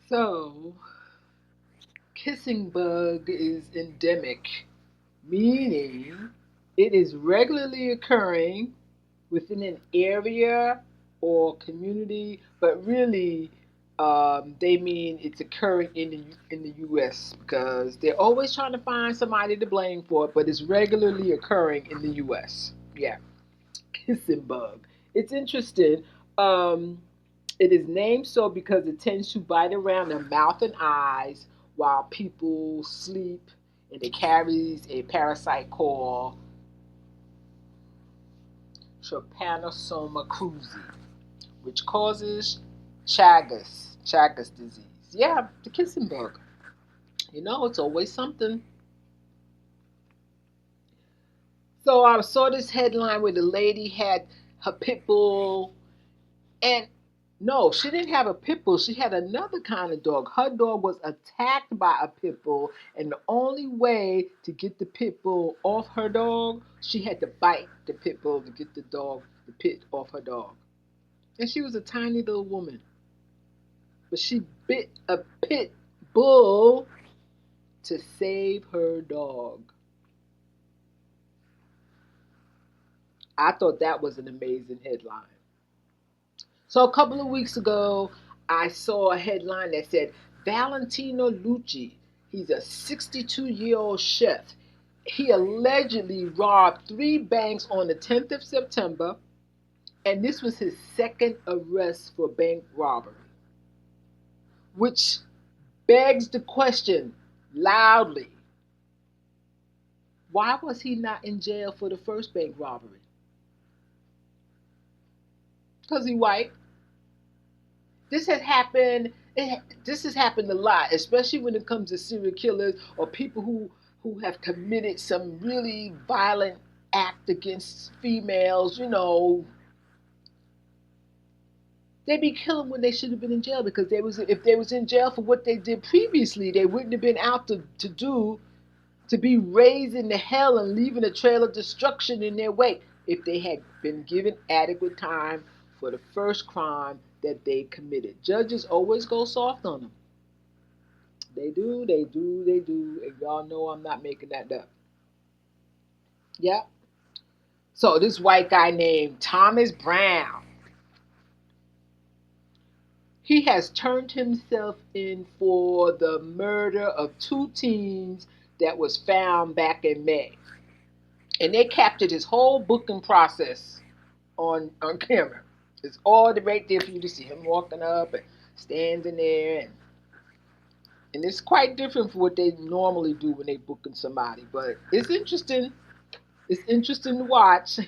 So, kissing bug is endemic, meaning it is regularly occurring within an area or community, but really they mean it's occurring in the U.S. because they're always trying to find somebody to blame for it, but it's regularly occurring in the U.S. Yeah, kissing bug. It's interesting. Um, it is named so because it tends to bite around the mouth and eyes while people sleep, and it carries a parasite called Trypanosoma cruzi, which causes Chagas disease. Yeah, the kissing bug. It's always something. So I saw this headline where the lady had her pit bull. And no, she didn't have a pit bull. She had another kind of dog. Her dog was attacked by a pit bull, and the only way to get the pit bull off her dog, she had to bite the pit bull to get the pit off her dog. And she was a tiny little woman, but she bit a pit bull to save her dog. I thought that was an amazing headline. So a couple of weeks ago, I saw a headline that said Valentino Lucci, he's a 62-year-old chef. He allegedly robbed three banks on the 10th of September, and this was his second arrest for bank robbery, which begs the question loudly, why was he not in jail for the first bank robbery? Because he white. This has happened. This has happened a lot, especially when it comes to serial killers or people who have committed some really violent act against females. They be killing when they should have been in jail because they was if they was in jail for what they did previously, they wouldn't have been out to be raising the hell and leaving a trail of destruction in their wake if they had been given adequate time for the first crime that they committed. Judges always go soft on them. They do, they do, they do, and y'all know I'm not making that up. Yeah. So this white guy named Thomas Brown, he has turned himself in for the murder of two teens that was found back in May. And they captured his whole booking process on camera. It's all right there for you to see him walking up and standing there, and it's quite different from what they normally do when they booking somebody. But it's interesting. It's interesting to watch.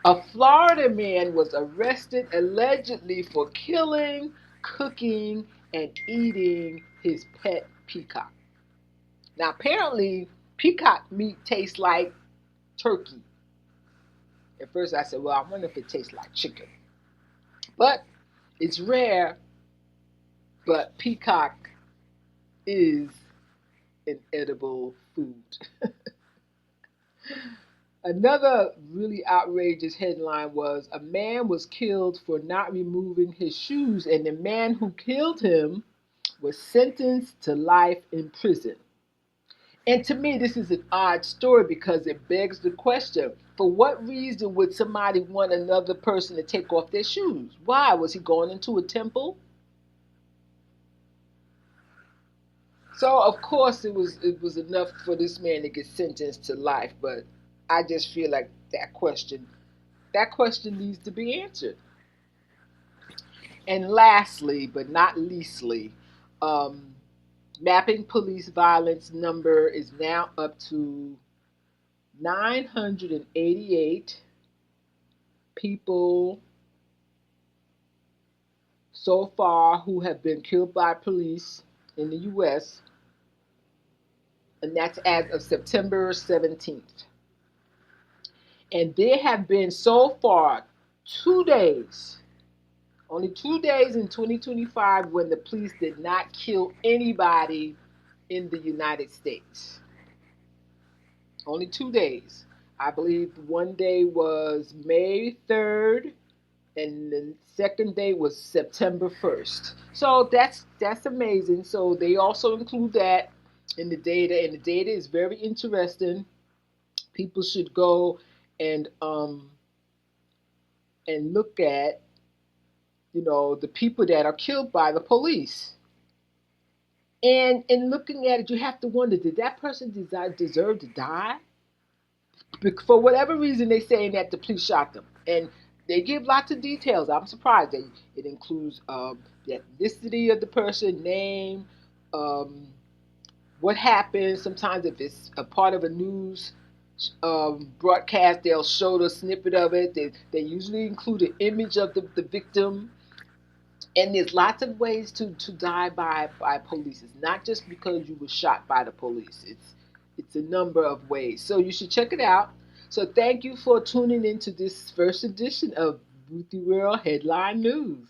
A Florida man was arrested allegedly for killing, cooking, and eating his pet peacock. Now, apparently, peacock meat tastes like turkey. At first, I said, well, I wonder if it tastes like chicken. But it's rare, but peacock is an edible food. Another really outrageous headline was a man was killed for not removing his shoes, and the man who killed him was sentenced to life in prison. And to me, this is an odd story because it begs the question, for what reason would somebody want another person to take off their shoes? Why? Was he going into a temple? So of course it was enough for this man to get sentenced to life, but I just feel like that question needs to be answered. And lastly, but not leastly, um, mapping police violence number is now up to 988 people so far who have been killed by police in the U.S., and that's as of September 17th. And there have been so far 2 days, only 2 days in 2025 when the police did not kill anybody in the United States. Only 2 days. I believe one day was May 3rd and the second day was September 1st. So that's amazing. So they also include that in the data, and the data is very interesting. People should go and um and look at, the people that are killed by the police. And in looking at it, you have to wonder, did that person deserve to die? For whatever reason, they saying that the police shot them, and they give lots of details. I'm surprised. It includes the ethnicity of the person, name, um, what happened. Sometimes if it's a part of a news broadcast, they'll show the snippet of it. They usually include an image of the victim. And there's lots of ways to die by police. It's not just because you were shot by the police. It's a number of ways. So you should check it out. So thank you for tuning into this first edition of Ruthie World Headline News.